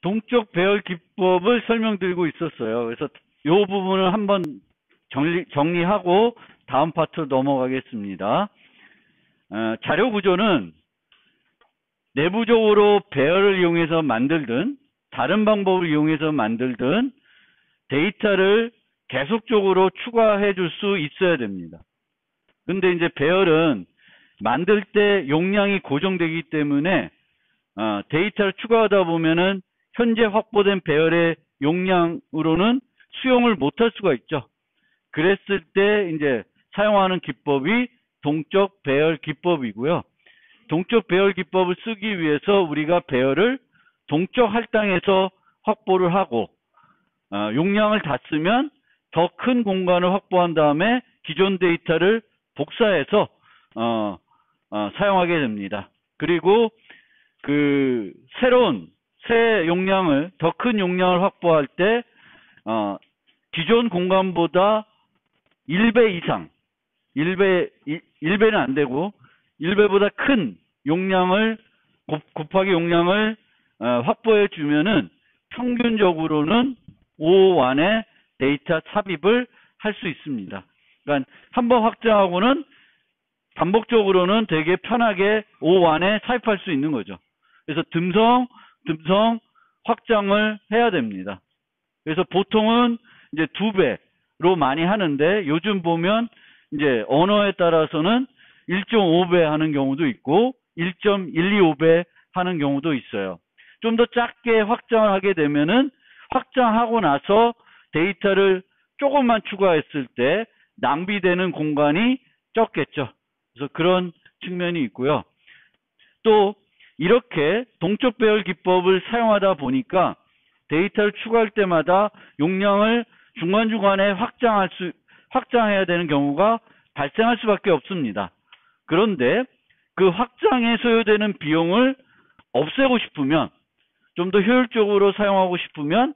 동적 배열 기법을 설명드리고 있었어요. 그래서 이 부분을 한번 정리하고 다음 파트로 넘어가겠습니다. 자료 구조는 내부적으로 배열을 이용해서 만들든 다른 방법을 이용해서 만들든 데이터를 계속적으로 추가해 줄 수 있어야 됩니다. 근데 이제 배열은 만들 때 용량이 고정되기 때문에 데이터를 추가하다 보면은 현재 확보된 배열의 용량으로는 수용을 못할 수가 있죠. 그랬을 때 이제 사용하는 기법이 동적 배열 기법이고요. 동적 배열 기법을 쓰기 위해서 우리가 배열을 동적 할당에서 확보를 하고 용량을 다 쓰면 더 큰 공간을 확보한 다음에 기존 데이터를 복사해서 사용하게 됩니다. 그리고 그 새로운 새 용량을 더 큰 용량을 확보할 때 기존 공간보다 1배 이상 1배는 안 되고 1배보다 큰 용량을 곱하기 용량을 확보해 주면은 평균적으로는 5완의 데이터 삽입을 할 수 있습니다. 그러니까 한번 확장하고는 반복적으로는 되게 편하게 5완에 삽입할 수 있는 거죠. 그래서 듬성 확장을 해야 됩니다. 그래서 보통은 이제 2배로 많이 하는데 요즘 보면 이제 언어에 따라서는 1.5배 하는 경우도 있고 1.125배 하는 경우도 있어요. 좀 더 작게 확장을 하게 되면은 확장하고 나서 데이터를 조금만 추가했을 때 낭비되는 공간이 적겠죠. 그래서 그런 측면이 있고요. 또 이렇게 동적 배열 기법을 사용하다 보니까 데이터를 추가할 때마다 용량을 중간중간에 확장해야 되는 경우가 발생할 수밖에 없습니다. 그런데 그 확장에 소요되는 비용을 없애고 싶으면 좀 더 효율적으로 사용하고 싶으면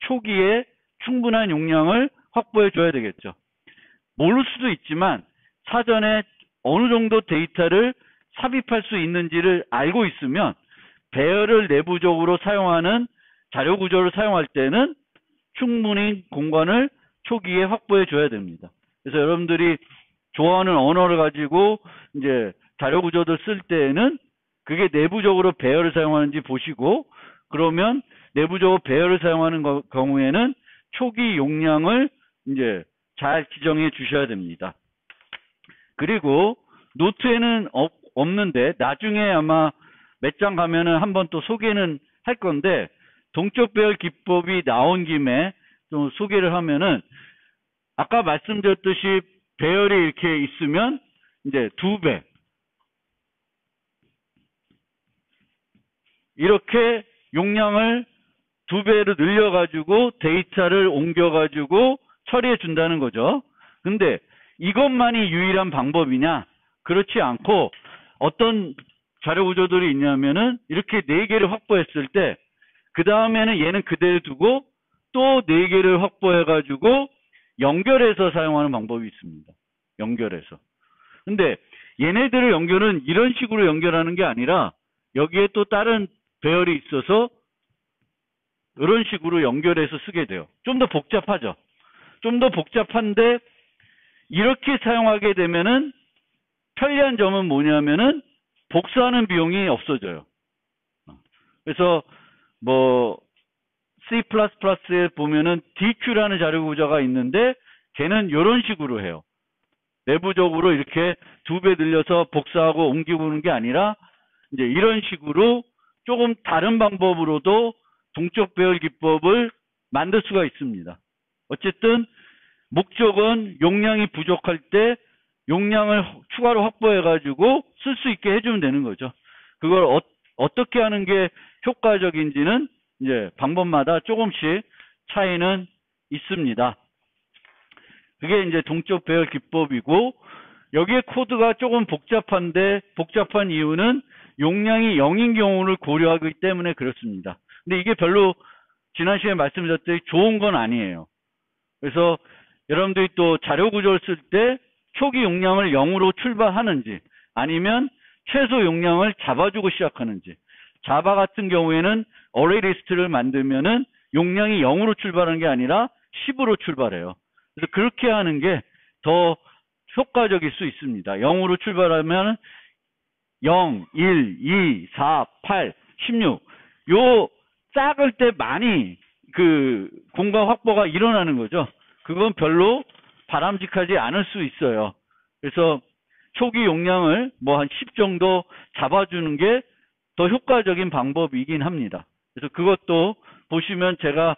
초기에 충분한 용량을 확보해 줘야 되겠죠. 모를 수도 있지만 사전에 어느 정도 데이터를 삽입할 수 있는지를 알고 있으면 배열을 내부적으로 사용하는 자료 구조를 사용할 때는 충분히 공간을 초기에 확보해 줘야 됩니다. 그래서 여러분들이 좋아하는 언어를 가지고 이제 자료 구조들 쓸 때에는 그게 내부적으로 배열을 사용하는지 보시고, 그러면 내부적으로 배열을 사용하는 경우에는 초기 용량을 이제 잘 지정해 주셔야 됩니다. 그리고 노트에는 없는데 나중에 아마 몇 장 가면은 한번 또 소개는 할 건데, 동적 배열 기법이 나온 김에 좀 소개를 하면은, 아까 말씀드렸듯이 배열이 이렇게 있으면 이제 2배 이렇게 용량을 2배로 늘려가지고 데이터를 옮겨가지고 처리해 준다는 거죠. 근데 이것만이 유일한 방법이냐? 그렇지 않고 어떤 자료 구조들이 있냐면은 이렇게 4개를 확보했을 때 그 다음에는 얘는 그대로 두고 또 4개를 확보해가지고 연결해서 사용하는 방법이 있습니다. 연결해서. 근데 얘네들을 연결은 이런 식으로 연결하는 게 아니라 여기에 또 다른 배열이 있어서 이런 식으로 연결해서 쓰게 돼요. 좀 더 복잡하죠. 좀 더 복잡한데 이렇게 사용하게 되면은 편리한 점은 뭐냐면은 복사하는 비용이 없어져요. 그래서 뭐 C++에 보면은 DQ라는 자료 구조가 있는데 걔는 이런 식으로 해요. 내부적으로 이렇게 2배 늘려서 복사하고 옮기고 오는 게 아니라 이제 이런 식으로 조금 다른 방법으로도 동적 배열 기법을 만들 수가 있습니다. 어쨌든 목적은 용량이 부족할 때 용량을 추가로 확보해가지고 쓸 수 있게 해주면 되는 거죠. 그걸 어떻게 하는 게 효과적인지는 이제 방법마다 조금씩 차이는 있습니다. 그게 이제 동적 배열 기법이고, 여기에 코드가 조금 복잡한데 복잡한 이유는 용량이 0인 경우를 고려하기 때문에 그렇습니다. 근데 이게 별로 지난 시간에 말씀드렸듯이 좋은 건 아니에요. 그래서 여러분들이 또 자료 구조를 쓸 때 초기 용량을 0으로 출발하는지 아니면 최소 용량을 잡아주고 시작하는지 자바 같은 경우에는 어레이 리스트를 만들면은 용량이 0으로 출발하는 게 아니라 10으로 출발해요. 그래서 그렇게 하는 게 더 효과적일 수 있습니다. 0으로 출발하면 0, 1, 2, 4, 8, 16. 요 작을 때 많이 그 공간 확보가 일어나는 거죠. 그건 별로 바람직하지 않을 수 있어요. 그래서 초기 용량을 뭐 한 10 정도 잡아주는 게 더 효과적인 방법이긴 합니다. 그래서 그것도 보시면 제가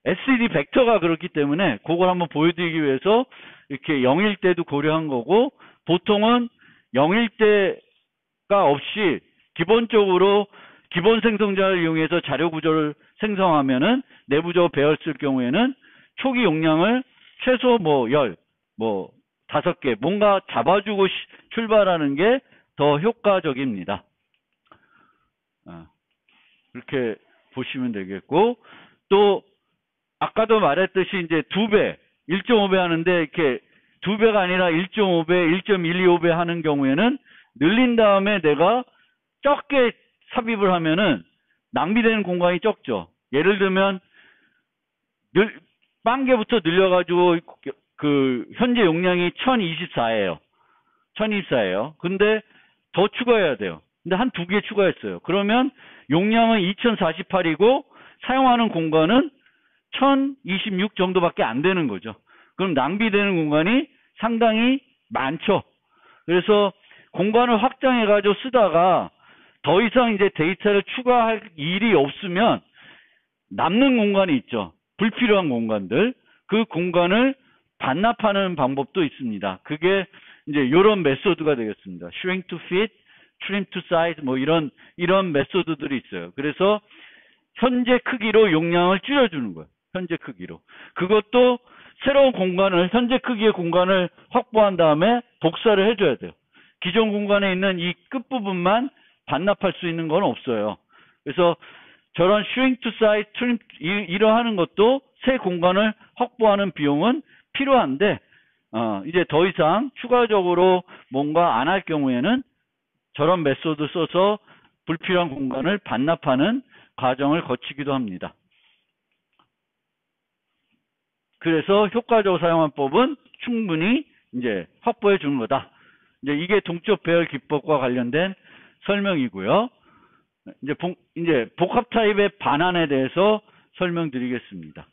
SED 벡터가 그렇기 때문에 그걸 한번 보여드리기 위해서 이렇게 0일 때도 고려한 거고, 보통은 0일 때가 없이 기본적으로 기본 생성자를 이용해서 자료 구조를 생성하면은 내부적으로 배열쓸 경우에는 초기 용량을 최소 뭐 5개 뭔가 잡아주고 출발하는 게 더 효과적입니다. 그렇게 보시면 되겠고, 또 아까도 말했듯이 이제 2배, 1.5배 하는데 이렇게 2배가 아니라 1.5배, 1.125배 하는 경우에는 늘린 다음에 내가 적게 삽입을 하면은 낭비되는 공간이 적죠. 예를 들면 빵개부터 늘려가지고 그 현재 용량이 1024예요. 1024예요. 근데 더 추가해야 돼요. 근데 한 2개 추가했어요. 그러면 용량은 2048이고 사용하는 공간은 1026 정도밖에 안 되는 거죠. 그럼 낭비되는 공간이 상당히 많죠. 그래서 공간을 확장해가지고 쓰다가 더 이상 이제 데이터를 추가할 일이 없으면 남는 공간이 있죠. 불필요한 공간들. 그 공간을 반납하는 방법도 있습니다. 그게 이제 이런 메소드가 되겠습니다. shrink to fit, trim to size 뭐 이런 메소드들이 있어요. 그래서 현재 크기로 용량을 줄여주는 거예요. 현재 크기로. 그것도 새로운 공간을, 현재 크기의 공간을 확보한 다음에 복사를 해줘야 돼요. 기존 공간에 있는 이 끝부분만 반납할 수 있는 건 없어요. 그래서 저런 shrink to size, trim, 이러하는 것도 새 공간을 확보하는 비용은 필요한데, 이제 더 이상 추가적으로 뭔가 안 할 경우에는 저런 메소드 써서 불필요한 공간을 반납하는 과정을 거치기도 합니다. 그래서 효과적으로 사용한 법은 충분히 이제 확보해 주는 거다. 이제 이게 동적 배열 기법과 관련된 설명이고요. 이제 복합 타입의 반환에 대해서 설명드리겠습니다.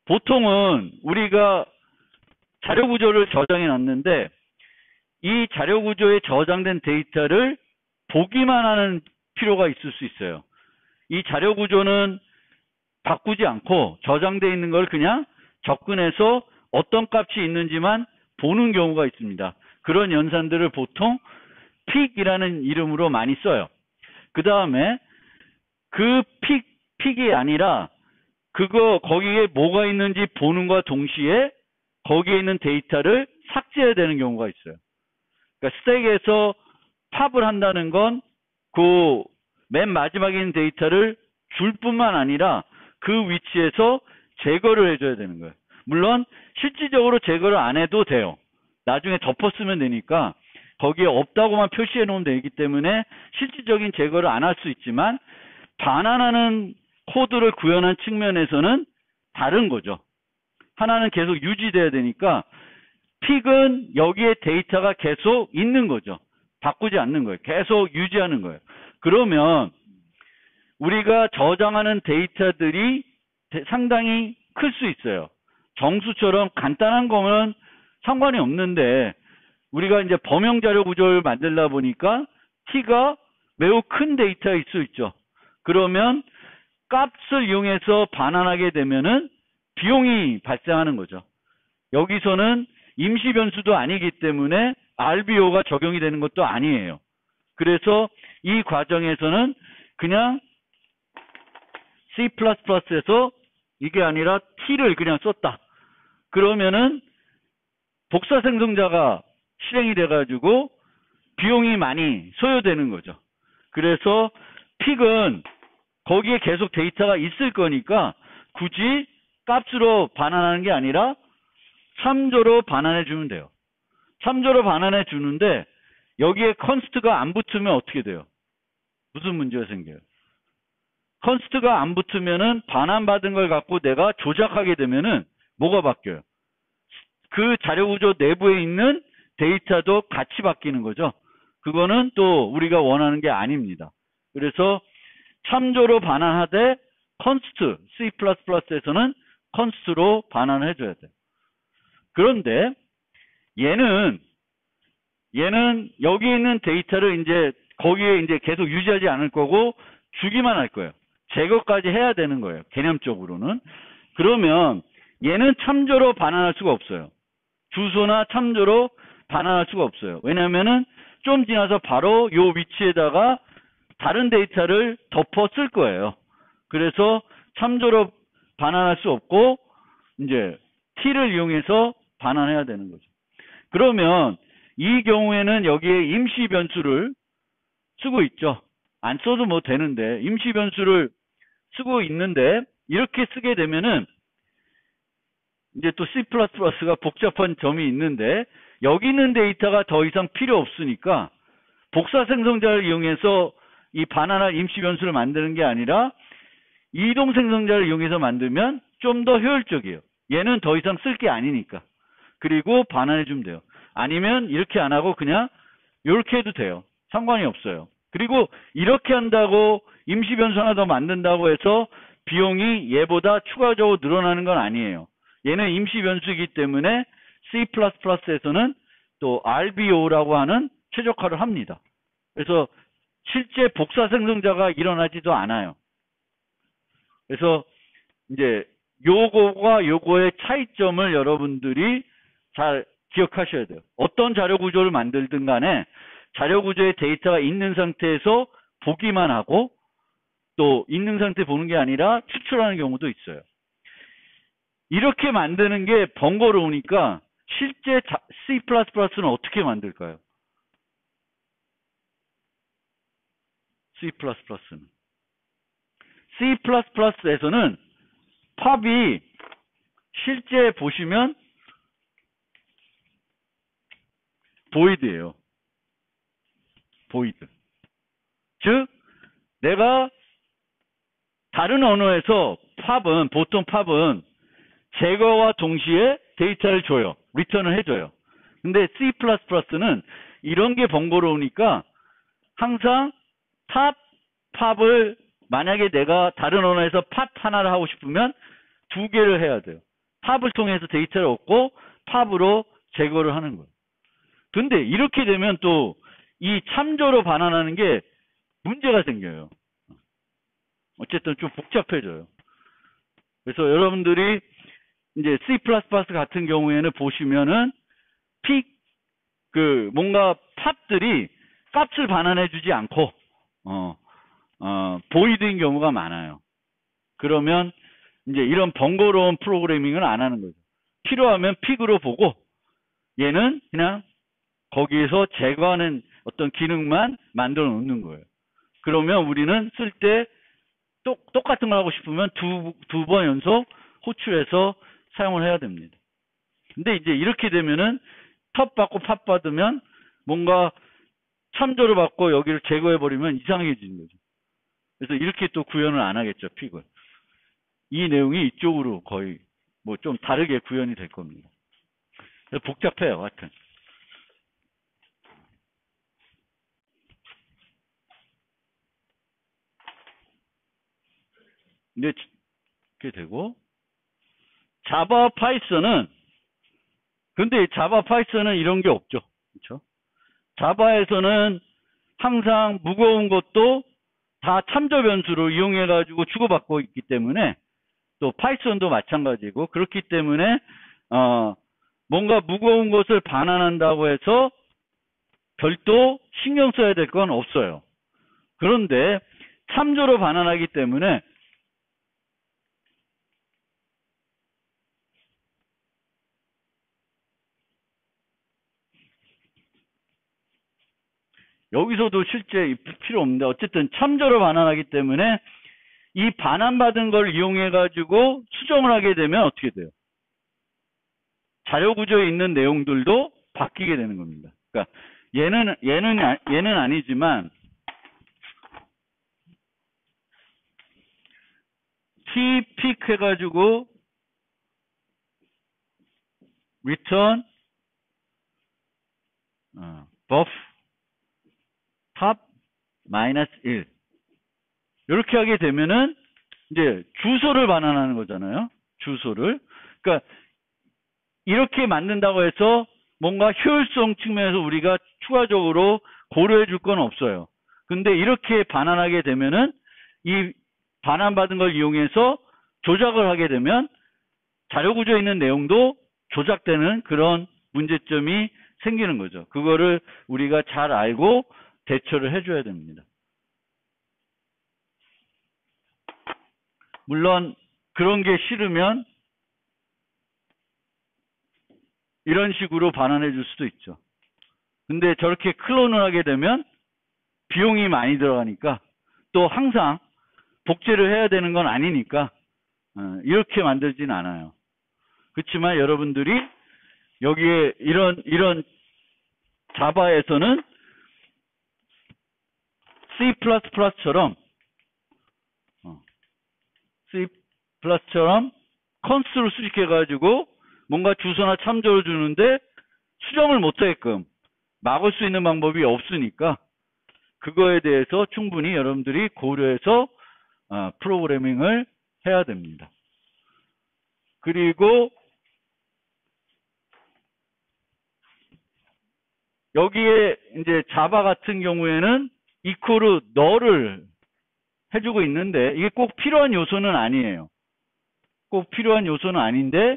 보통은 우리가 자료 구조를 저장해 놨는데 이 자료 구조에 저장된 데이터를 보기만 하는 필요가 있을 수 있어요. 이 자료 구조는 바꾸지 않고 저장되어 있는 걸 그냥 접근해서 어떤 값이 있는지만 보는 경우가 있습니다. 그런 연산들을 보통 픽이라는 이름으로 많이 써요. 그 다음에 그 픽이 아니라 거기에 뭐가 있는지 보는 것과 동시에 거기에 있는 데이터를 삭제해야 되는 경우가 있어요. 그러니까 스택에서 팝을 한다는 건 그 맨 마지막에 있는 데이터를 줄 뿐만 아니라 그 위치에서 제거를 해줘야 되는 거예요. 물론 실질적으로 제거를 안 해도 돼요. 나중에 덮었으면 되니까 거기에 없다고만 표시해 놓으면 되기 때문에 실질적인 제거를 안 할 수 있지만 반환하는 코드를 구현한 측면에서는 다른 거죠. 하나는 계속 유지돼야 되니까 픽은 여기에 데이터가 계속 있는 거죠. 바꾸지 않는 거예요. 계속 유지하는 거예요. 그러면 우리가 저장하는 데이터들이 상당히 클 수 있어요. 정수처럼 간단한 거면 상관이 없는데 우리가 이제 범용 자료 구조를 만들다 보니까 T가 매우 큰 데이터일 수 있죠. 그러면 값을 이용해서 반환하게 되면은 비용이 발생하는 거죠. 여기서는 임시 변수도 아니기 때문에 RBO가 적용이 되는 것도 아니에요. 그래서 이 과정에서는 그냥 C++에서 이게 아니라 T를 그냥 썼다. 그러면은 복사 생성자가 실행이 돼가지고 비용이 많이 소요되는 거죠. 그래서 픽은 거기에 계속 데이터가 있을 거니까 굳이 값으로 반환하는 게 아니라 3조로 반환해 주면 돼요. 3조로 반환해 주는데 여기에 컨스트가 안 붙으면 어떻게 돼요? 무슨 문제가 생겨요? 컨스트가 안 붙으면은 반환받은 걸 갖고 내가 조작하게 되면은 뭐가 바뀌어요? 그 자료 구조 내부에 있는 데이터도 같이 바뀌는 거죠. 그거는 또 우리가 원하는 게 아닙니다. 그래서 참조로 반환하되 컨스트, C++에서는 컨스트로 반환을 해줘야 돼요. 그런데 얘는 여기 있는 데이터를 이제 거기에 이제 계속 유지하지 않을 거고 주기만 할 거예요. 제거까지 해야 되는 거예요. 개념적으로는. 그러면 얘는 참조로 반환할 수가 없어요. 주소나 참조로 반환할 수가 없어요. 왜냐면은 좀 지나서 바로 요 위치에다가 다른 데이터를 덮어 쓸 거예요. 그래서 참조로 반환할 수 없고 이제 t를 이용해서 반환해야 되는 거죠. 그러면 이 경우에는 여기에 임시 변수를 쓰고 있죠. 안 써도 뭐 되는데 임시 변수를 쓰고 있는데 이렇게 쓰게 되면은 이제 또 C++가 복잡한 점이 있는데 여기 있는 데이터가 더 이상 필요 없으니까 복사 생성자를 이용해서 이 반환할 임시 변수를 만드는 게 아니라 이동 생성자를 이용해서 만들면 좀 더 효율적이에요. 얘는 더 이상 쓸 게 아니니까. 그리고 반환해 주면 돼요. 아니면 이렇게 안 하고 그냥 이렇게 해도 돼요. 상관이 없어요. 그리고 이렇게 한다고 임시 변수 하나 더 만든다고 해서 비용이 얘보다 추가적으로 늘어나는 건 아니에요. 얘는 임시 변수이기 때문에 C++에서는 또 RBO라고 하는 최적화를 합니다. 그래서 실제 복사 생성자가 일어나지도 않아요. 그래서 이제 요거와 요거의 차이점을 여러분들이 잘 기억하셔야 돼요. 어떤 자료 구조를 만들든 간에 자료 구조에 데이터가 있는 상태에서 보기만 하고 또 있는 상태 보는 게 아니라 추출하는 경우도 있어요. 이렇게 만드는 게 번거로우니까 실제 C++는 어떻게 만들까요? C++는 C++에서는 팝이 실제 보시면 보이드예요. 보이드. 즉 내가 다른 언어에서 보통 팝은 제거와 동시에 데이터를 줘요. 리턴을 해줘요. 근데 C++는 이런 게 번거로우니까 항상 팝을 만약에 내가 다른 언어에서 팝 하나를 하고 싶으면 두 개를 해야 돼요. 팝을 통해서 데이터를 얻고 팝으로 제거를 하는 거예요. 근데 이렇게 되면 또 이 참조로 반환하는 게 문제가 생겨요. 어쨌든 좀 복잡해져요. 그래서 여러분들이 이제 C++ 같은 경우에는 보시면은 뭔가 팝들이 값을 반환해주지 않고 보이드인 경우가 많아요. 그러면 이제 이런 번거로운 프로그래밍을 안 하는 거죠. 필요하면 픽으로 보고 얘는 그냥 거기에서 제거하는 어떤 기능만 만들어 놓는 거예요. 그러면 우리는 쓸 때 똑같은 걸 하고 싶으면 두 번 연속 호출해서 사용을 해야 됩니다. 근데 이제 이렇게 되면은 톱 받고 팝 받으면 뭔가 참조를 받고 여기를 제거해버리면 이상해지는 거죠. 그래서 이렇게 또 구현을 안 하겠죠, 픽을. 이 내용이 이쪽으로 거의 뭐 좀 다르게 구현이 될 겁니다. 그래서 복잡해요, 하여튼. 근데 이렇게 되고 자바 파이썬은 근데 자바 파이썬은 이런 게 없죠. 그렇죠? 자바에서는 항상 무거운 것도 다 참조 변수로 이용해 가지고 주고받고 있기 때문에 또 파이썬도 마찬가지고 그렇기 때문에 뭔가 무거운 것을 반환한다고 해서 별도 신경 써야 될 건 없어요. 그런데 참조로 반환하기 때문에 여기서도 실제 필요 없는데 어쨌든 참조로 반환하기 때문에 이 반환받은 걸 이용해 가지고 수정을 하게 되면 어떻게 돼요? 자료 구조에 있는 내용들도 바뀌게 되는 겁니다. 그러니까 얘는 아니지만 T 픽 해가지고 return buff top 마이너스 1 이렇게 하게 되면은 이제 주소를 반환하는 거잖아요. 주소를. 그러니까 이렇게 만든다고 해서 뭔가 효율성 측면에서 우리가 추가적으로 고려해 줄 건 없어요. 근데 이렇게 반환하게 되면은 이 반환받은 걸 이용해서 조작을 하게 되면 자료 구조에 있는 내용도 조작되는 그런 문제점이 생기는 거죠. 그거를 우리가 잘 알고 대처를 해줘야 됩니다. 물론 그런 게 싫으면 이런 식으로 반환해 줄 수도 있죠. 근데 저렇게 클론을 하게 되면 비용이 많이 들어가니까 또 항상 복제를 해야 되는 건 아니니까 이렇게 만들진 않아요. 그렇지만 여러분들이 여기에 이런 자바에서는 C++처럼 C++처럼 컨스트를 수식해 가지고 뭔가 주소나 참조를 주는데 수정을 못하게끔 막을 수 있는 방법이 없으니까 그거에 대해서 충분히 여러분들이 고려해서 프로그래밍을 해야 됩니다. 그리고 여기에 이제 자바 같은 경우에는 이퀄을 너를 해주고 있는데 이게 꼭 필요한 요소는 아니에요. 꼭 필요한 요소는 아닌데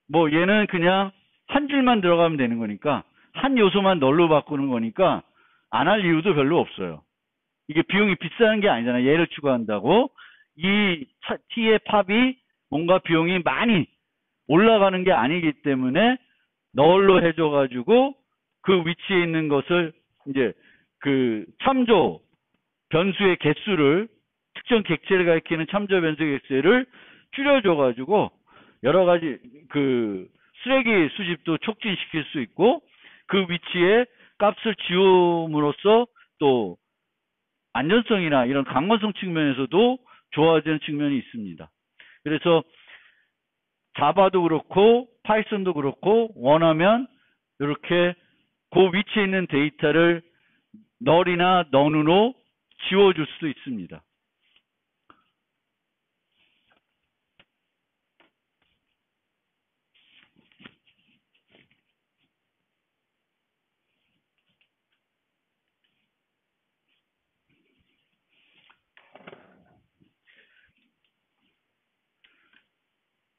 뭐 얘는 그냥 한 줄만 들어가면 되는 거니까 한 요소만 널로 바꾸는 거니까 안 할 이유도 별로 없어요. 이게 비용이 비싼 게 아니잖아요. 얘를 추가한다고 이 t의 팝이 뭔가 비용이 많이 올라가는 게 아니기 때문에 널로 해줘가지고 그 위치에 있는 것을 이제 그 참조 변수의 개수를 특정 객체를 가리키는 참조 변수의 개수를 줄여줘가지고 여러 가지 그 쓰레기 수집도 촉진시킬 수 있고 그 위치에 값을 지움으로써 또 안전성이나 이런 강건성 측면에서도 좋아지는 측면이 있습니다. 그래서 자바도 그렇고 파이썬도 그렇고 원하면 이렇게 그 위치에 있는 데이터를 널이나 넌으로 지워줄 수도 있습니다.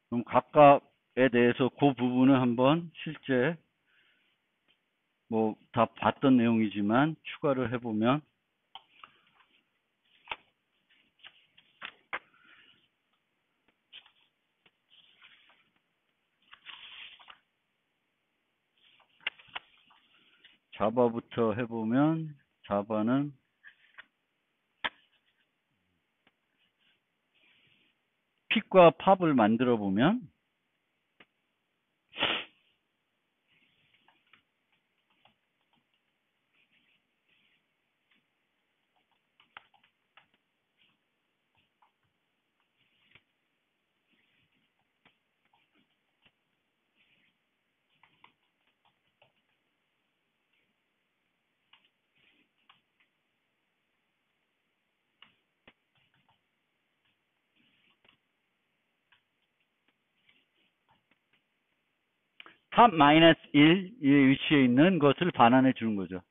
그럼 각각에 대해서 그 부분은 한번 실제 뭐 다 봤던 내용이지만 추가를 해보면 자바부터 해보면 자바는 픽과 팝을 만들어 보면 탑 마이너스 1의 위치에 있는 것을 반환해 주는 거죠.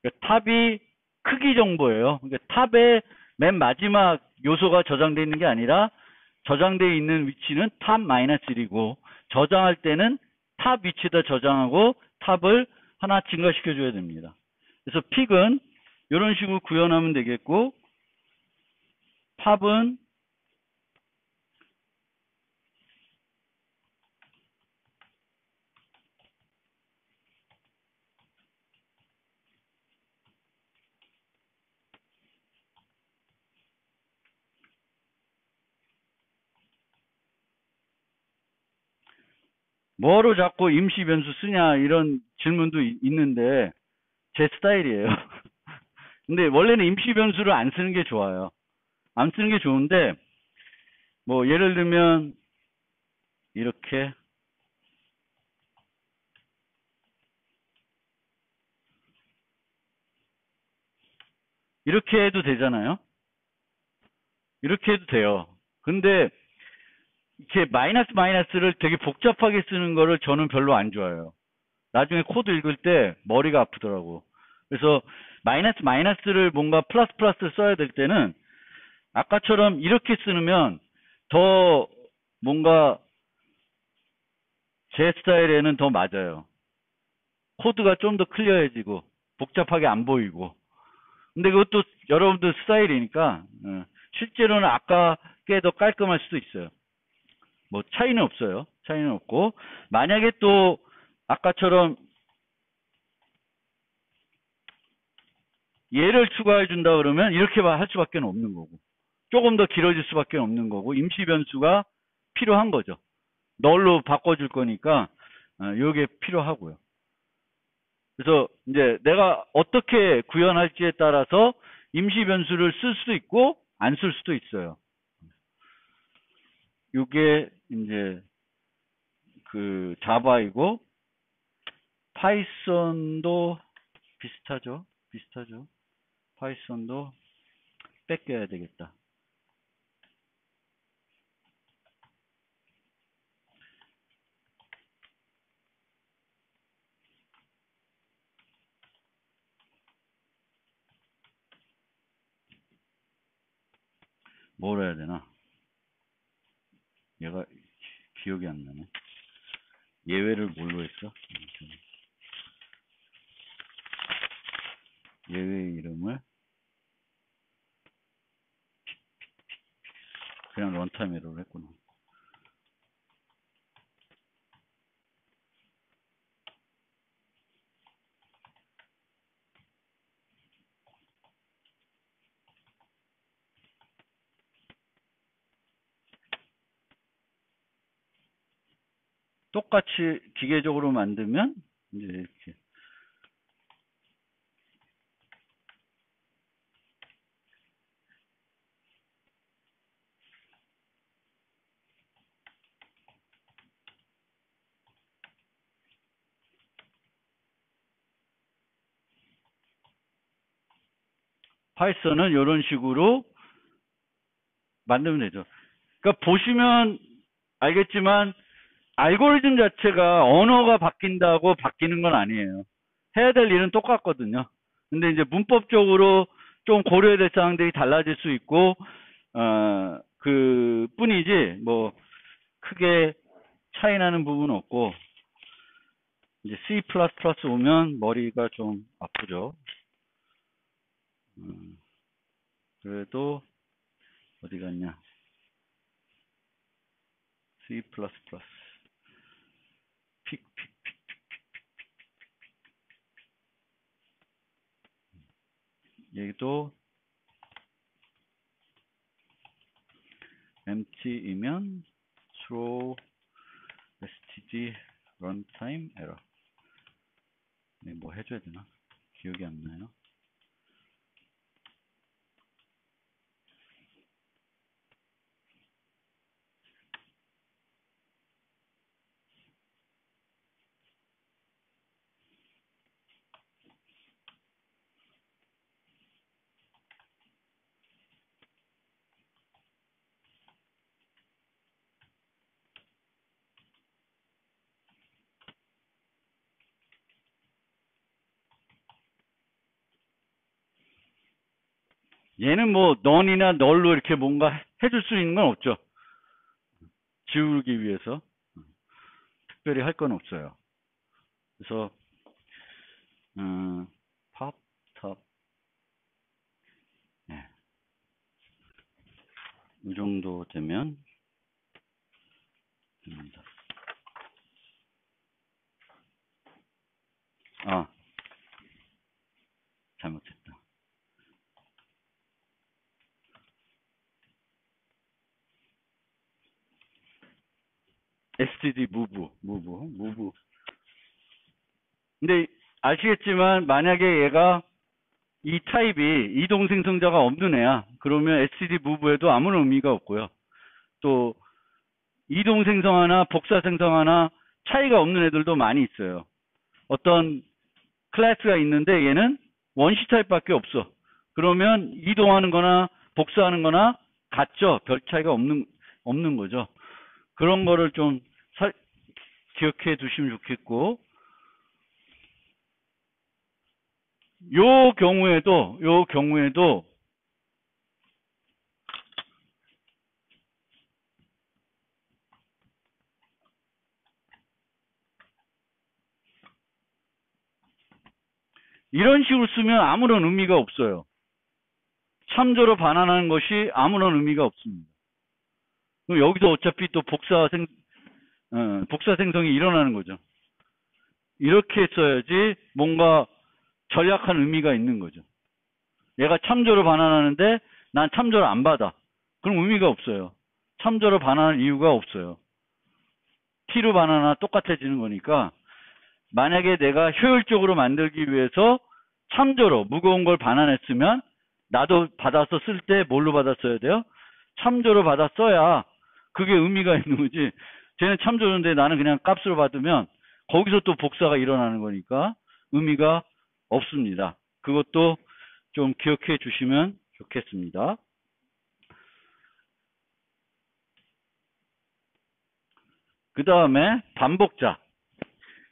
그러니까 탑이 크기 정보예요. 그러니까 탑의 맨 마지막 요소가 저장되어 있는 게 아니라 저장되어 있는 위치는 탑 마이너스 1이고 저장할 때는 탑 위치에다 저장하고 탑을 하나 증가시켜 줘야 됩니다. 그래서 픽은 이런 식으로 구현하면 되겠고 팝은 뭐로 자꾸 임시 변수 쓰냐 이런 질문도 있는데 제 스타일이에요. 근데 원래는 임시 변수를 안 쓰는 게 좋아요. 안 쓰는 게 좋은데 뭐 예를 들면 이렇게 이렇게 해도 되잖아요. 이렇게 해도 돼요. 근데 이렇게 마이너스를 되게 복잡하게 쓰는 거를 저는 별로 안 좋아해요. 나중에 코드 읽을 때 머리가 아프더라고. 그래서 마이너스를 뭔가 플러스를 써야 될 때는 아까처럼 이렇게 쓰면 더 뭔가 제 스타일에는 더 맞아요. 코드가 좀 더 클리어해지고 복잡하게 안 보이고. 근데 그것도 여러분들 스타일이니까 실제로는 아까께 더 깔끔할 수도 있어요. 뭐 차이는 없어요. 차이는 없고 만약에 또 아까처럼 얘를 추가해 준다 그러면 이렇게 할 수밖에 없는 거고 조금 더 길어질 수밖에 없는 거고 임시 변수가 필요한 거죠. 널로 바꿔줄 거니까 이게 필요하고요. 그래서 이제 내가 어떻게 구현할지에 따라서 임시 변수를 쓸 수도 있고 안 쓸 수도 있어요. 이게 이제 그 자바이고 파이썬도 비슷하죠. 파이썬도 뺏겨야 되겠다. 뭘 해야 되나? 얘가 기억이 안 나네. 예외를 뭘로 했어? 예외 이름을 그냥 런타임 에러로 했구나. 똑같이 기계적으로 만들면 이제 이렇게 파이썬은 이런 식으로 만들면 되죠. 그러니까 보시면 알겠지만 알고리즘 자체가 언어가 바뀐다고 바뀌는 건 아니에요. 해야 될 일은 똑같거든요. 근데 이제 문법적으로 좀 고려해야 될 사항들이 달라질 수 있고 그 뿐이지 뭐 크게 차이 나는 부분은 없고 이제 C++ 오면 머리가 좀 아프죠. 그래도 어디 갔냐? C++ 픽 여기도 empty이면 throw std runtime error. 네, 뭐 해줘야 되나? 기억이 안 나요. 얘는 뭐 none이나 null로 이렇게 뭔가 해줄 수 있는 건 없죠. 지우기 위해서 특별히 할 건 없어요. 그래서 pop top 네. 이 정도 되면 됩니다. 아 잘못했다. std move. 근데 아시겠지만 만약에 얘가 이 타입이 이동 생성자가 없는 애야. 그러면 std move에도 아무런 의미가 없고요. 또 이동 생성하나 복사 생성하나 차이가 없는 애들도 많이 있어요. 어떤 클래스가 있는데 얘는 원시 타입밖에 없어. 그러면 이동하는 거나 복사하는 거나 같죠. 별 차이가 없는 거죠. 그런 거를 좀 기억해 두시면 좋겠고, 요 경우에도 이런 식으로 쓰면 아무런 의미가 없어요. 참조로 반환하는 것이 아무런 의미가 없습니다. 그럼 여기도 어차피 또 복사 생성이 일어나는 거죠. 이렇게 써야지 뭔가 전략한 의미가 있는 거죠. 얘가 참조로 반환하는데 난 참조를 안 받아. 그럼 의미가 없어요. 참조로 반환할 이유가 없어요. T로 반환하나 똑같아지는 거니까, 만약에 내가 효율적으로 만들기 위해서 참조로 무거운 걸 반환했으면 나도 받아서 쓸 때 뭘로 받아 써야 돼요? 참조로 받아 써야 그게 의미가 있는 거지. 쟤는 참조인데 나는 그냥 값으로 받으면 거기서 또 복사가 일어나는 거니까 의미가 없습니다. 그것도 좀 기억해 주시면 좋겠습니다. 그 다음에 반복자.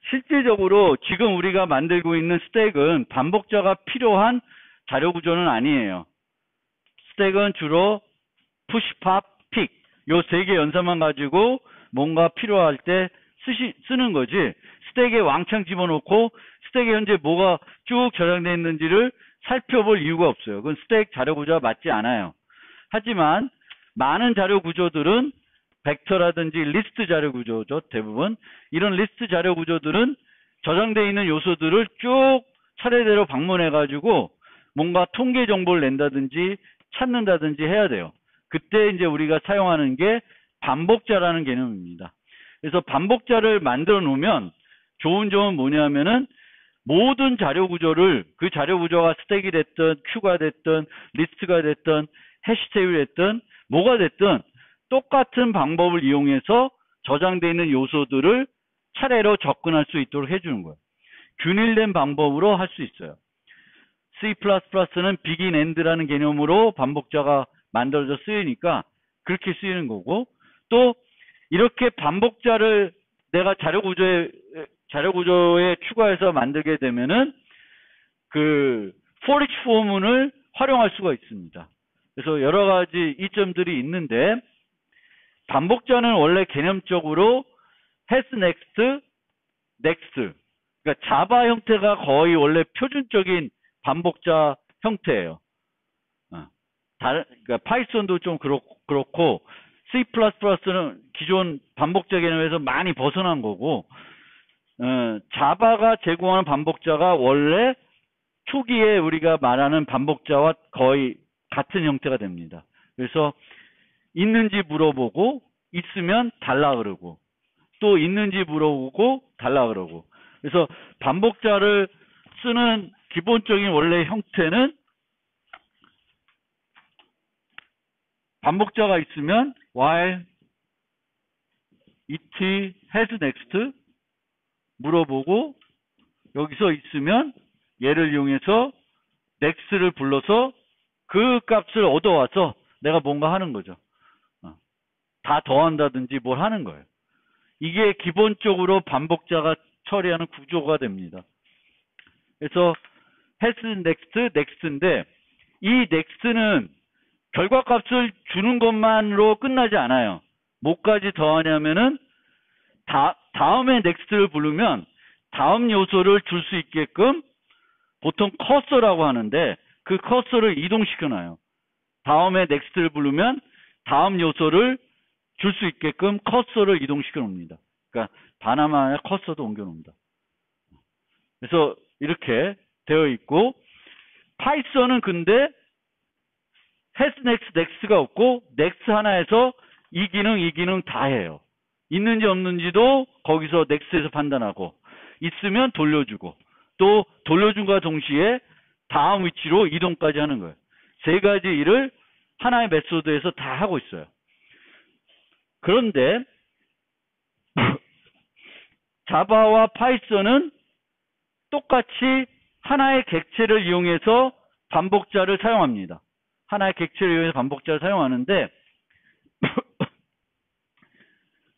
실질적으로 지금 우리가 만들고 있는 스택은 반복자가 필요한 자료 구조는 아니에요. 스택은 주로 푸시, 팝, 픽 요 세 개 연산만 가지고 뭔가 필요할 때 쓰는 거지, 스택에 왕창 집어넣고 스택에 현재 뭐가 쭉 저장되어 있는지를 살펴볼 이유가 없어요. 그건 스택 자료 구조와 맞지 않아요. 하지만 많은 자료 구조들은 벡터라든지 리스트 자료 구조죠. 대부분 이런 리스트 자료 구조들은 저장되어 있는 요소들을 쭉 차례대로 방문해 가지고 뭔가 통계 정보를 낸다든지 찾는다든지 해야 돼요. 그때 이제 우리가 사용하는 게 반복자라는 개념입니다. 그래서 반복자를 만들어 놓으면 좋은 점은 뭐냐면은 모든 자료 구조를, 그 자료 구조가 스택이 됐든 큐가 됐든 리스트가 됐든 해시 테이블이 됐든 뭐가 됐든 똑같은 방법을 이용해서 저장되어 있는 요소들을 차례로 접근할 수 있도록 해주는 거예요. 균일된 방법으로 할 수 있어요. C++는 begin end라는 개념으로 반복자가 만들어져 쓰이니까 그렇게 쓰이는 거고, 또 이렇게 반복자를 내가 자료 구조에 추가해서 만들게 되면은 그 for each 포문을 활용할 수가 있습니다. 그래서 여러 가지 이점들이 있는데, 반복자는 원래 개념적으로 has next, next, 그러니까 자바 형태가 거의 원래 표준적인 반복자 형태예요. 그러니까 파이썬도 좀 그렇고 C++는 기존 반복자 개념에서 많이 벗어난 거고, 자바가 제공하는 반복자가 원래 초기에 우리가 말하는 반복자와 거의 같은 형태가 됩니다. 그래서 있는지 물어보고 있으면 달라 그러고 또 있는지 물어보고 달라 그러고, 그래서 반복자를 쓰는 기본적인 원래 형태는 반복자가 있으면 while it has next 물어보고 여기서 있으면 얘를 이용해서 next를 불러서 그 값을 얻어와서 내가 뭔가 하는 거죠. 다 더한다든지 뭘 하는 거예요. 이게 기본적으로 반복자가 처리하는 구조가 됩니다. 그래서 has next, next인데 이 next는 결과값을 주는 것만으로 끝나지 않아요. 뭐까지 더하냐면은 다음에 next를 부르면 다음 요소를 줄 수 있게끔 보통 커서라고 하는데 그 커서를 이동시켜놔요. 다음에 next를 부르면 다음 요소를 줄 수 있게끔 커서를 이동시켜 놓습니다. 그러니까 바나나에 커서도 옮겨 놓습니다. 그래서 이렇게 되어 있고, 파이썬은 근데 has next, next가 없고 next 하나에서 이 기능 다 해요. 있는지 없는지도 거기서 next에서 판단하고 있으면 돌려주고 또 돌려준과 동시에 다음 위치로 이동까지 하는 거예요. 세 가지 일을 하나의 메소드에서 다 하고 있어요. 그런데 자바와 파이썬은 똑같이 하나의 객체를 이용해서 반복자를 사용합니다. 하나의 객체를 이용해서 반복자를 사용하는데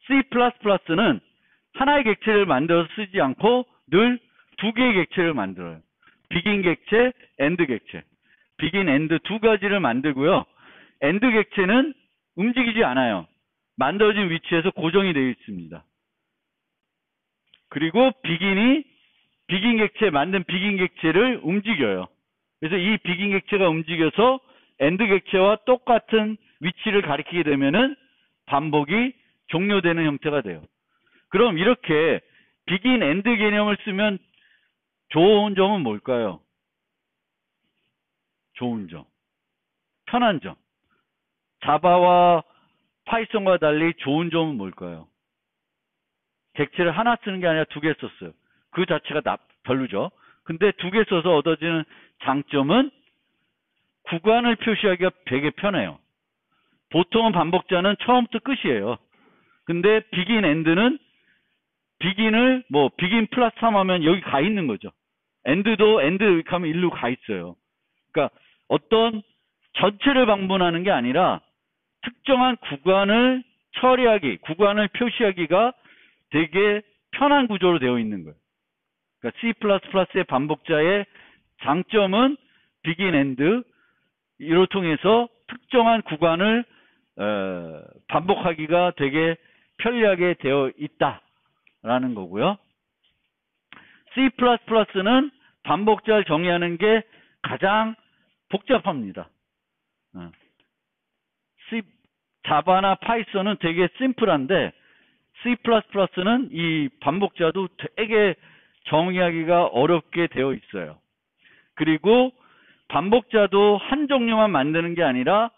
C++는 하나의 객체를 만들어서 쓰지 않고 늘 두 개의 객체를 만들어요. 비긴 객체, 엔드 객체. 비긴, 엔드 두 가지를 만들고요. 엔드 객체는 움직이지 않아요. 만들어진 위치에서 고정이 되어 있습니다. 그리고 비긴 객체, 만든 비긴 객체를 움직여요. 그래서 이 비긴 객체가 움직여서 엔드 객체와 똑같은 위치를 가리키게 되면은 반복이 종료되는 형태가 돼요. 그럼 이렇게 비긴, 엔드 개념을 쓰면 좋은 점은 뭘까요? 좋은 점. 편한 점. 자바와 파이썬과 달리 좋은 점은 뭘까요? 객체를 하나 쓰는 게 아니라 두 개 썼어요. 그 자체가 별로죠. 근데 두 개 써서 얻어지는 장점은 구간을 표시하기가 되게 편해요. 보통은 반복자는 처음부터 끝이에요. 근데 비긴, 엔드는 비긴을 비긴 플러스 3 하면 여기 가 있는 거죠. 엔드도 엔드 이렇게 하면 일로 가 있어요. 그러니까 어떤 전체를 방문하는 게 아니라 특정한 구간을 처리하기, 구간을 표시하기가 되게 편한 구조로 되어 있는 거예요. 그러니까 C++의 반복자의 장점은 비긴, 엔드 이로 통해서 특정한 구간을 반복하기가 되게 편리하게 되어 있다라는 거고요. C++는 반복자를 정의하는 게 가장 복잡합니다. 자바나 파이썬은 되게 심플한데 C++는 이 반복자도 되게 정의하기가 어렵게 되어 있어요. 그리고 반복자도 한 종류만 만드는 게 아니라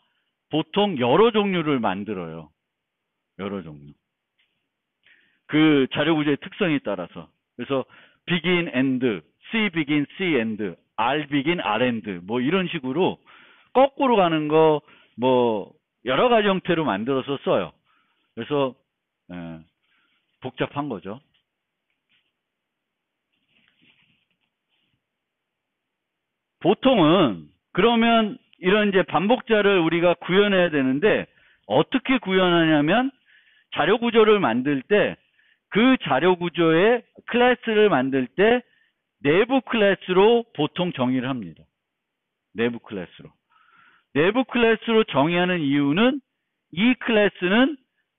보통 여러 종류를 만들어요. 여러 종류. 그 자료 구조의 특성에 따라서. 그래서 begin, end, C begin, C end, R begin, R end 이런 식으로 거꾸로 가는 거 여러 가지 형태로 만들어서 써요. 그래서 복잡한 거죠. 보통은 그러면 이런 이제 반복자를 우리가 구현해야 되는데 어떻게 구현하냐면 자료 구조를 만들 때 그 자료 구조의 클래스를 만들 때 내부 클래스로 보통 정의를 합니다. 내부 클래스로. 내부 클래스로 정의하는 이유는 이 클래스는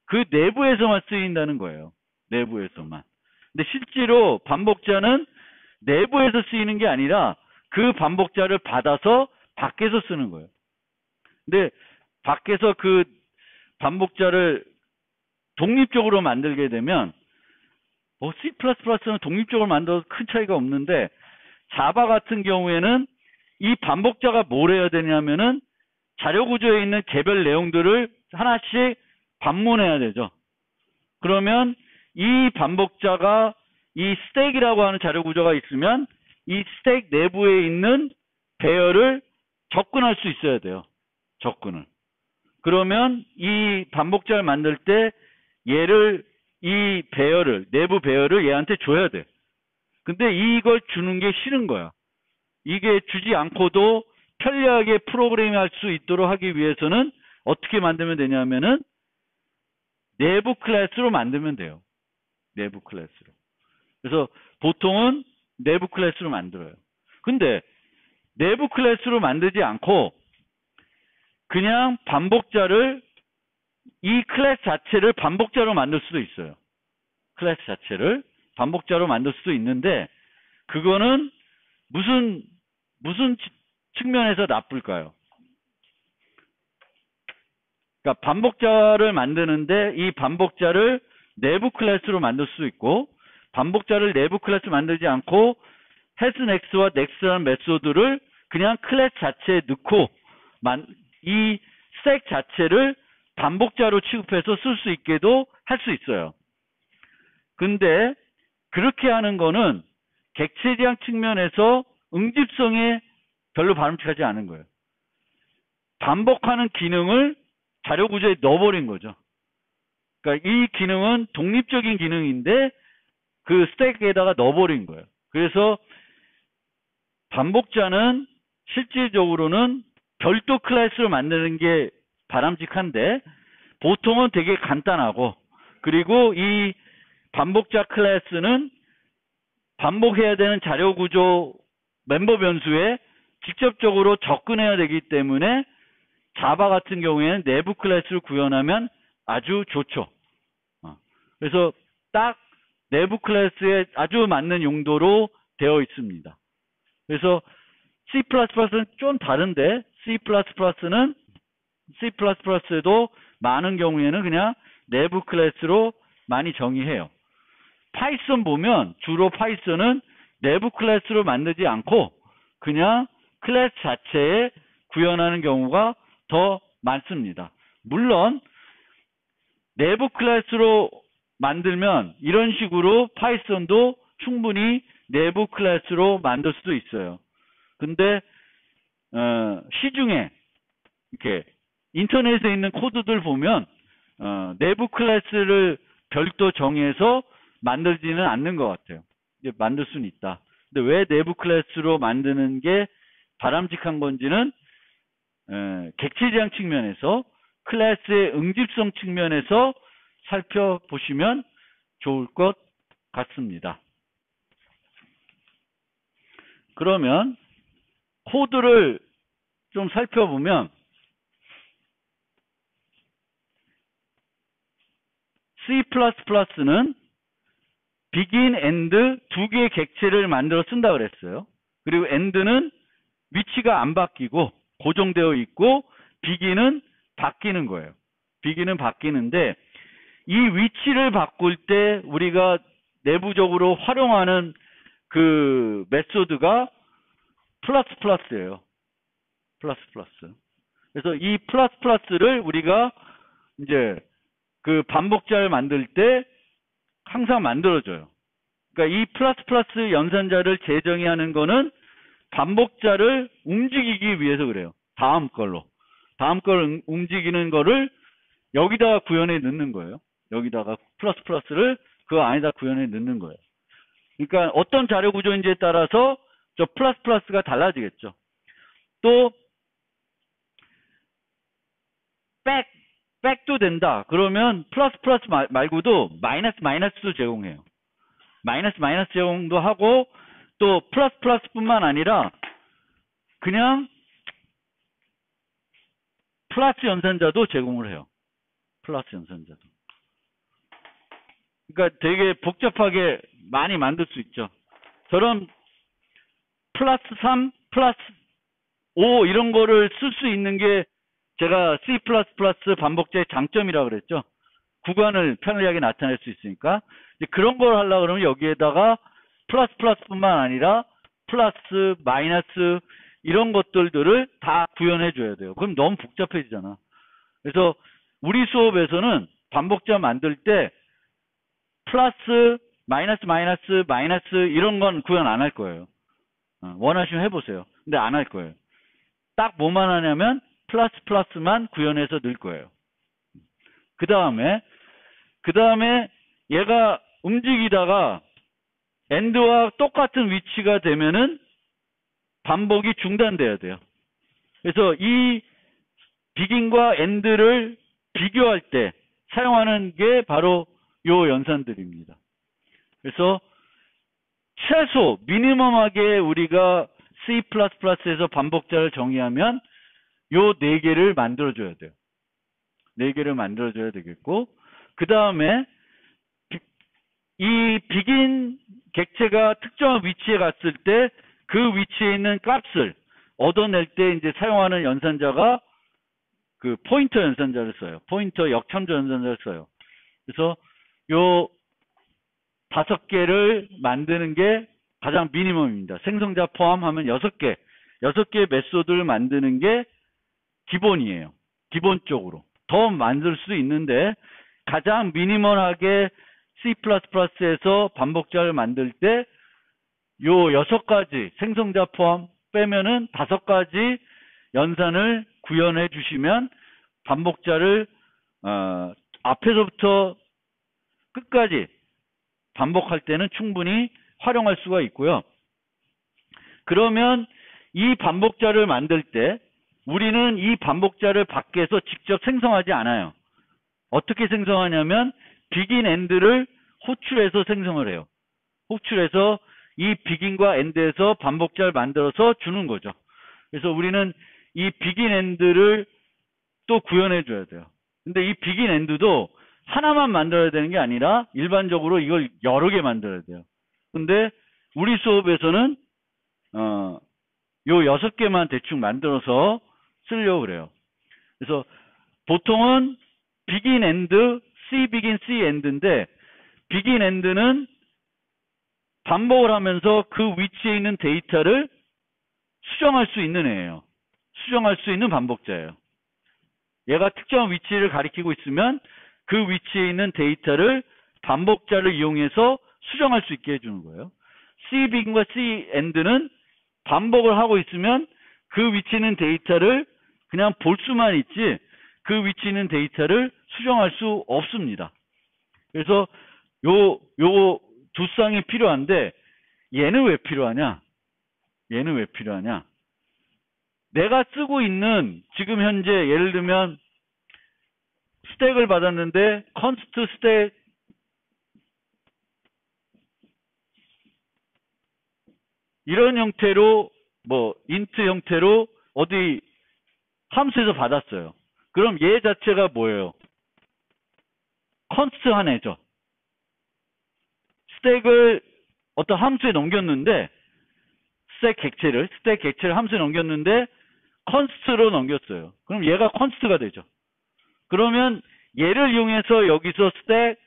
그 내부에서만 쓰인다는 거예요. 내부에서만. 근데 실제로 반복자는 내부에서 쓰이는 게 아니라 그 반복자를 받아서 밖에서 쓰는 거예요. 근데 밖에서 그 반복자를 독립적으로 만들게 되면 C++는 독립적으로 만들어서 큰 차이가 없는데 자바 같은 경우에는 이 반복자가 뭘 해야 되냐면은 자료 구조에 있는 개별 내용들을 하나씩 반문해야 되죠. 그러면 이 반복자가 이 스택이라고 하는 자료 구조가 있으면 이 스택 내부에 있는 배열을 접근할 수 있어야 돼요. 접근을. 그러면 이 반복자를 만들 때 얘를 이 배열을 내부 배열을 얘한테 줘야 돼. 근데 이걸 주는 게 싫은 거야. 이게 주지 않고도 편리하게 프로그래밍할 수 있도록 하기 위해서는 어떻게 만들면 되냐면은 내부 클래스로 만들면 돼요. 내부 클래스로. 그래서 보통은 내부 클래스로 만들어요. 근데 내부 클래스로 만들지 않고 그냥 반복자를 이 클래스 자체를 반복자로 만들 수도 있어요. 클래스 자체를 반복자로 만들 수도 있는데 그거는 무슨 측면에서 나쁠까요? 그러니까 반복자를 만드는데 이 반복자를 내부 클래스로 만들 수도 있고 반복자를 내부 클래스 만들지 않고 hasNext와 next라는 메소드를 그냥 클래스 자체에 넣고 이 스택 자체를 반복자로 취급해서 쓸 수 있게도 할 수 있어요. 근데 그렇게 하는 거는 객체 지향 측면에서 응집성에 별로 바람직하지 않은 거예요. 반복하는 기능을 자료 구조에 넣어버린 거죠. 그러니까 이 기능은 독립적인 기능인데 그 스택에다가 넣어버린 거예요. 그래서 반복자는 실질적으로는 별도 클래스를 만드는 게 바람직한데 보통은 되게 간단하고, 그리고 이 반복자 클래스는 반복해야 되는 자료 구조 멤버 변수에 직접적으로 접근해야 되기 때문에 자바 같은 경우에는 내부 클래스를 구현하면 아주 좋죠. 그래서 딱 내부 클래스에 아주 맞는 용도로 되어 있습니다. 그래서 C++는 좀 다른데 C++에도 많은 경우에는 그냥 내부 클래스로 많이 정의해요. 파이썬 보면 주로 파이썬은 내부 클래스로 만들지 않고 그냥 클래스 자체에 구현하는 경우가 더 많습니다. 물론 내부 클래스로 만들면 이런 식으로 파이썬도 충분히 내부 클래스로 만들 수도 있어요. 근데 시중에 이렇게 인터넷에 있는 코드들 보면 내부 클래스를 별도 정해서 만들지는 않는 것 같아요. 이제 만들 수는 있다. 근데 왜 내부 클래스로 만드는 게 바람직한 건지는 객체지향 측면에서 클래스의 응집성 측면에서 살펴보시면 좋을 것 같습니다. 그러면 코드를 좀 살펴보면 C++는 begin, end 두 개의 객체를 만들어 쓴다 그랬어요. 그리고 end는 위치가 안 바뀌고 고정되어 있고 begin은 바뀌는 거예요. begin은 바뀌는데 이 위치를 바꿀 때 우리가 내부적으로 활용하는 그 메소드가 플러스예요. 플러스. 그래서 이 플러스를 우리가 이제 그 반복자를 만들 때 항상 만들어줘요. 그러니까 이 플러스 연산자를 재정의하는 거는 반복자를 움직이기 위해서 그래요. 다음 걸 움직이는 거를 여기다가 구현해 넣는 거예요. 여기다가 플러스를 그 안에다 구현해 넣는 거예요. 그러니까 어떤 자료 구조인지에 따라서 저 플러스가 달라지겠죠. 또 백도 된다. 그러면 플러스 말고도 마이너스도 제공해요. 마이너스 제공도 하고 또 플러스뿐만 아니라 그냥 플러스 연산자도 제공을 해요. 플러스 연산자도. 그러니까 되게 복잡하게 많이 만들 수 있죠. 저런 플러스 3, 플러스 5 이런 거를 쓸 수 있는 게 제가 C++ 반복자의 장점이라고 그랬죠. 구간을 편리하게 나타낼 수 있으니까. 이제 그런 걸 하려고 그러면 여기에다가 플러스뿐만 아니라 플러스, 마이너스 이런 것들을 다 구현해 줘야 돼요. 그럼 너무 복잡해지잖아. 그래서 우리 수업에서는 반복자 만들 때 플러스, 마이너스 이런 건 구현 안 할 거예요. 원하시면 해보세요. 근데 안 할 거예요. 딱 뭐만 하냐면 플러스만 구현해서 넣을 거예요. 그 다음에 얘가 움직이다가 end와 똑같은 위치가 되면은 반복이 중단돼야 돼요. 그래서 이 begin과 end를 비교할 때 사용하는 게 바로 요 연산들입니다. 그래서 최소 미니멈하게 우리가 C++에서 반복자를 정의하면 요 4개를 만들어줘야 돼요. 4개를 만들어줘야 되겠고, 그 다음에 이 begin 객체가 특정한 위치에 갔을 때 그 위치에 있는 값을 얻어낼 때 이제 사용하는 연산자가 그 포인터 연산자를 써요. 포인터 역참조 연산자를 써요. 그래서 요 5개를 만드는 게 가장 미니멈입니다. 생성자 포함하면 6개. 6개의 메소드를 만드는 게 기본이에요. 기본적으로. 더 만들 수 있는데 가장 미니멀하게 C++에서 반복자를 만들 때 요 6가지 생성자 포함 빼면은 5가지 연산을 구현해 주시면 반복자를 앞에서부터 끝까지 반복할 때는 충분히 활용할 수가 있고요. 그러면 이 반복자를 만들 때 우리는 이 반복자를 밖에서 직접 생성하지 않아요. 어떻게 생성하냐면 begin end를 호출해서 생성을 해요. 호출해서 이 begin과 end에서 반복자를 만들어서 주는 거죠. 그래서 우리는 이 begin end를 또 구현해 줘야 돼요. 근데 이 begin end도 하나만 만들어야 되는 게 아니라 일반적으로 이걸 여러 개 만들어야 돼요. 근데 우리 수업에서는 요 6개만 대충 만들어서 쓰려고 그래요. 그래서 보통은 begin end, C begin, C end인데 begin end는 반복을 하면서 그 위치에 있는 데이터를 수정할 수 있는 애예요. 수정할 수 있는 반복자예요. 얘가 특정한 위치를 가리키고 있으면 그 위치에 있는 데이터를 반복자를 이용해서 수정할 수 있게 해주는 거예요. C begin과 C end는 반복을 하고 있으면 그 위치에 있는 데이터를 그냥 볼 수만 있지 그 위치에 있는 데이터를 수정할 수 없습니다. 그래서 요 두 쌍이 필요한데 얘는 왜 필요하냐? 얘는 왜 필요하냐? 내가 쓰고 있는 지금 현재 예를 들면 스택을 받았는데 const 스택 이런 형태로 뭐 int 형태로 어디 함수에서 받았어요. 그럼 얘 자체가 뭐예요? const 한 애죠. 스택을 어떤 함수에 넘겼는데 스택 객체를 함수에 넘겼는데 const로 넘겼어요. 그럼 얘가 const가 되죠. 그러면 얘를 이용해서 여기서 스택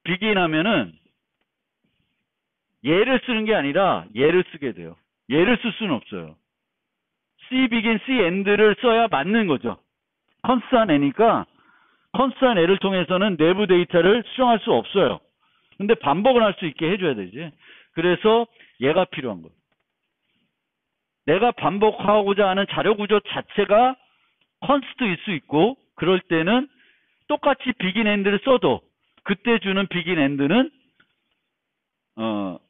begin 하면은 얘를 쓰는 게 아니라 얘를 쓰게 돼요. 얘를 쓸 수는 없어요. C begin, C end를 써야 맞는 거죠. const한 애니까 const한 애를 통해서는 내부 데이터를 수정할 수 없어요. 근데 반복을 할 수 있게 해줘야 되지. 그래서 얘가 필요한 거예요. 내가 반복하고자 하는 자료 구조 자체가 const일 수 있고 그럴 때는 똑같이 begin end를 써도 그때 주는 begin end는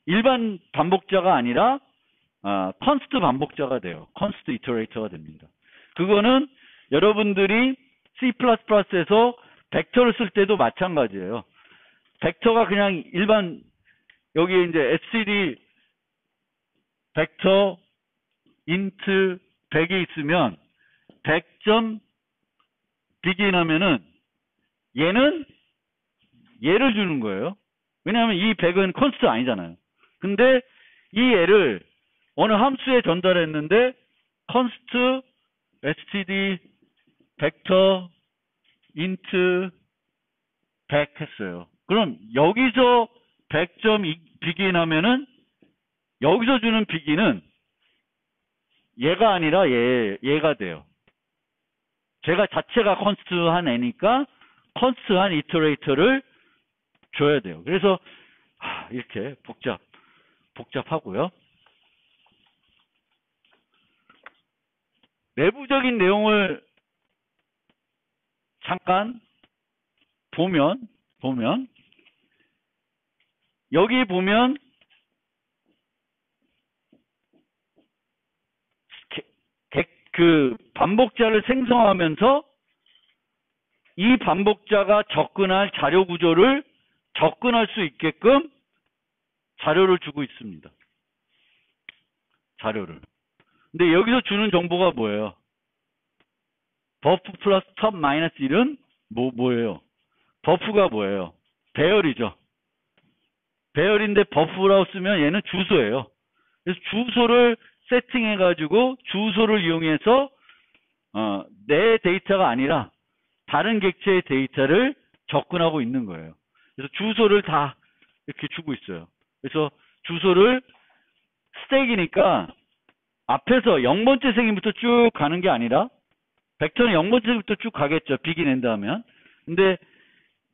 일반 반복자가 아니라 const 반복자가 돼요. const iterator가 됩니다. 그거는 여러분들이 C++에서 벡터를 쓸 때도 마찬가지예요. 벡터가 그냥 일반 여기에 이제 std 벡터 int 100이 있으면 100점 begin 하면은 얘는 얘를 주는 거예요. 왜냐하면 이 100은 const 아니잖아요. 근데 이 애를 어느 함수에 전달했는데 const std 벡터 int 100 했어요. 그럼 여기서 100점 begin 하면은 여기서 주는 begin은 얘가 아니라 얘가 돼요. 제가 자체가 const한 애니까 const한 iterator를 줘야 돼요. 그래서 이렇게 복잡하고요. 내부적인 내용을 잠깐 보면 여기 보면 그 반복자를 생성하면서 이 반복자가 접근할 자료 구조를 접근할 수 있게끔 자료를 주고 있습니다. 자료를. 근데 여기서 주는 정보가 뭐예요? 버프 플러스 톱 마이너스 1은 뭐예요? 버프가 뭐예요? 배열이죠. 배열인데 버프라고 쓰면 얘는 주소예요. 그래서 주소를 세팅해가지고 주소를 이용해서 내 데이터가 아니라 다른 객체의 데이터를 접근하고 있는 거예요. 그래서 주소를 다 이렇게 주고 있어요. 그래서 주소를 스택이니까 앞에서 0번째 생인부터 쭉 가는 게 아니라 벡터는 0번째부터 쭉 가겠죠. begin end 하면. 근데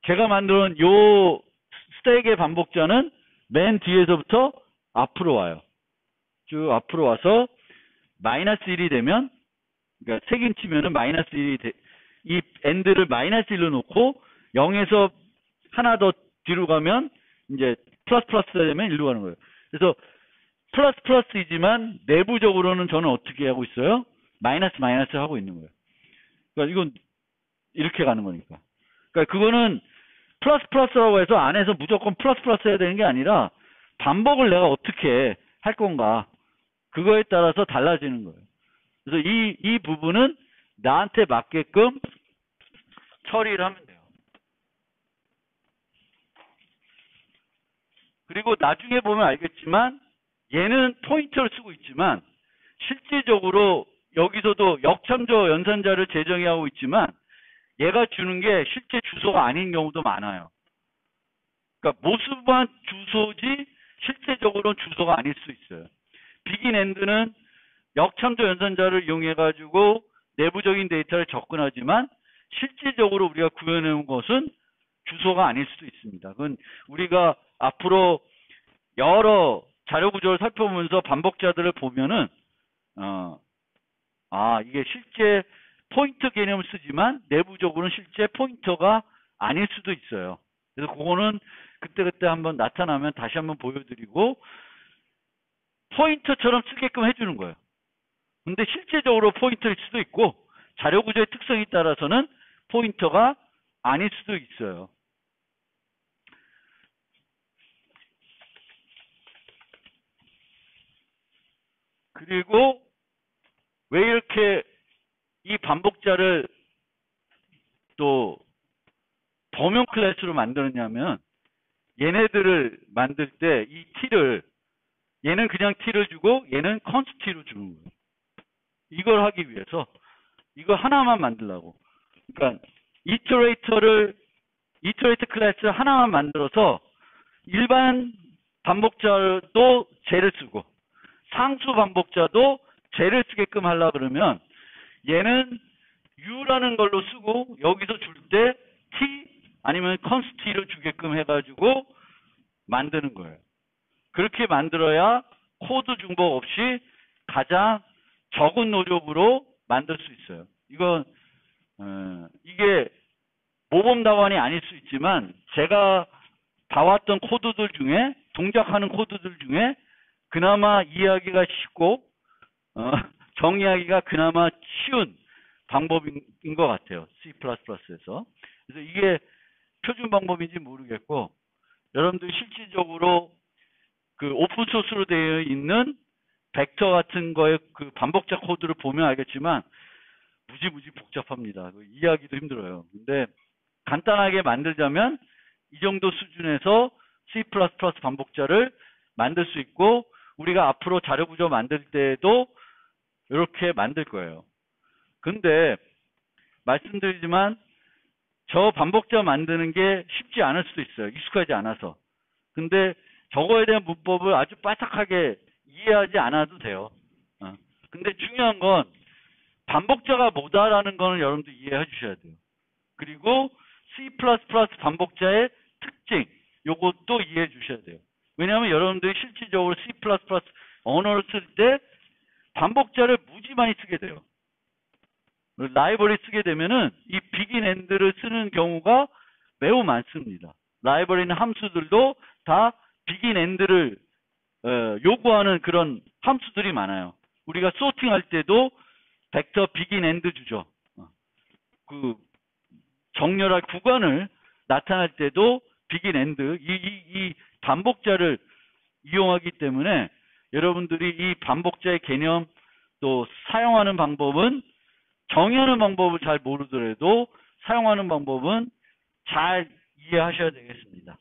제가 만들어놓은 요 스택의 반복자는 맨 뒤에서부터 앞으로 와요. 쭉 앞으로 와서 마이너스 1이 되면 그러니까 색인 치면은 마이너스 1이 이 end를 마이너스 1로 놓고 0에서 하나 더 뒤로 가면 이제 플러스 플러스 되면 1로 가는 거예요. 그래서 플러스 플러스이지만 내부적으로는 저는 어떻게 하고 있어요? 마이너스 마이너스 하고 있는 거예요. 그러니까 이건 이렇게 가는 거니까. 그러니까 그거는 플러스 플러스라고 해서 안에서 무조건 플러스 플러스 해야 되는 게 아니라 반복을 내가 어떻게 할 건가. 그거에 따라서 달라지는 거예요. 그래서 이 부분은 나한테 맞게끔 처리를 하면 돼요. 그리고 나중에 보면 알겠지만 얘는 포인터를 쓰고 있지만 실제적으로 여기서도 역참조 연산자를 재정의하고 있지만 얘가 주는 게 실제 주소가 아닌 경우도 많아요. 그러니까 모습만 주소지 실제적으로는 주소가 아닐 수 있어요. 비긴 엔드는 역참조 연산자를 이용해 가지고 내부적인 데이터를 접근하지만 실제적으로 우리가 구현해온 것은 주소가 아닐 수도 있습니다. 그건 우리가 앞으로 여러 자료 구조를 살펴보면서 반복자들을 보면은 이게 실제 포인터 개념을 쓰지만 내부적으로는 실제 포인터가 아닐 수도 있어요. 그래서 그거는 그때그때 한번 나타나면 다시 한번 보여드리고 포인터처럼 쓰게끔 해주는 거예요. 근데 실제적으로 포인터일 수도 있고 자료 구조의 특성에 따라서는 포인터가 아닐 수도 있어요. 그리고 왜 이렇게 이 반복자를 또 범용 클래스로 만들었냐면 얘네들을 만들 때 이 t를 얘는 그냥 t를 주고 얘는 const로 주는 거예요. 이걸 하기 위해서 이거 하나만 만들라고. 그러니까 이터레이터 클래스 하나만 만들어서 일반 반복자도 쟤를 쓰고 상수 반복자도 쟤를 쓰게끔 하려고 그러면 얘는 u라는 걸로 쓰고 여기서 줄 때 t 아니면 const를 주게끔 해가지고 만드는 거예요. 그렇게 만들어야 코드 중복 없이 가장 적은 노력으로 만들 수 있어요. 이게 모범답안이 아닐 수 있지만 제가 봐왔던 코드들 중에 동작하는 코드들 중에 그나마 이해하기가 쉽고 정의하기가 그나마 쉬운 방법인 것 같아요. C++에서. 그래서 이게 표준 방법인지 모르겠고 여러분들 실질적으로 그 오픈소스로 되어 있는 벡터 같은 거에 그 반복자 코드를 보면 알겠지만 무지 복잡합니다. 이해하기도 힘들어요. 근데 간단하게 만들자면 이 정도 수준에서 C++ 반복자를 만들 수 있고 우리가 앞으로 자료 구조 만들 때도 이렇게 만들 거예요. 근데 말씀드리지만 저 반복자 만드는 게 쉽지 않을 수도 있어요. 익숙하지 않아서. 근데 저거에 대한 문법을 아주 빠삭하게 이해하지 않아도 돼요. 근데 중요한 건 반복자가 뭐다라는 거는 여러분들 이해해 주셔야 돼요. 그리고 C++ 반복자의 특징, 요것도 이해해 주셔야 돼요. 왜냐하면 여러분들이 실질적으로 C++ 언어를 쓸 때 반복자를 무지 많이 쓰게 돼요. 라이브러리 쓰게 되면은 이 begin end를 쓰는 경우가 매우 많습니다. 라이브러리는 함수들도 다 begin end를 요구하는 그런 함수들이 많아요. 우리가 소팅할 때도 벡터 begin end 주죠. 그 정렬할 구간을 나타날 때도 begin end 이 반복자를 이용하기 때문에 여러분들이 이 반복자의 개념 또 사용하는 방법은 정의하는 방법을 잘 모르더라도 사용하는 방법은 잘 이해하셔야 되겠습니다.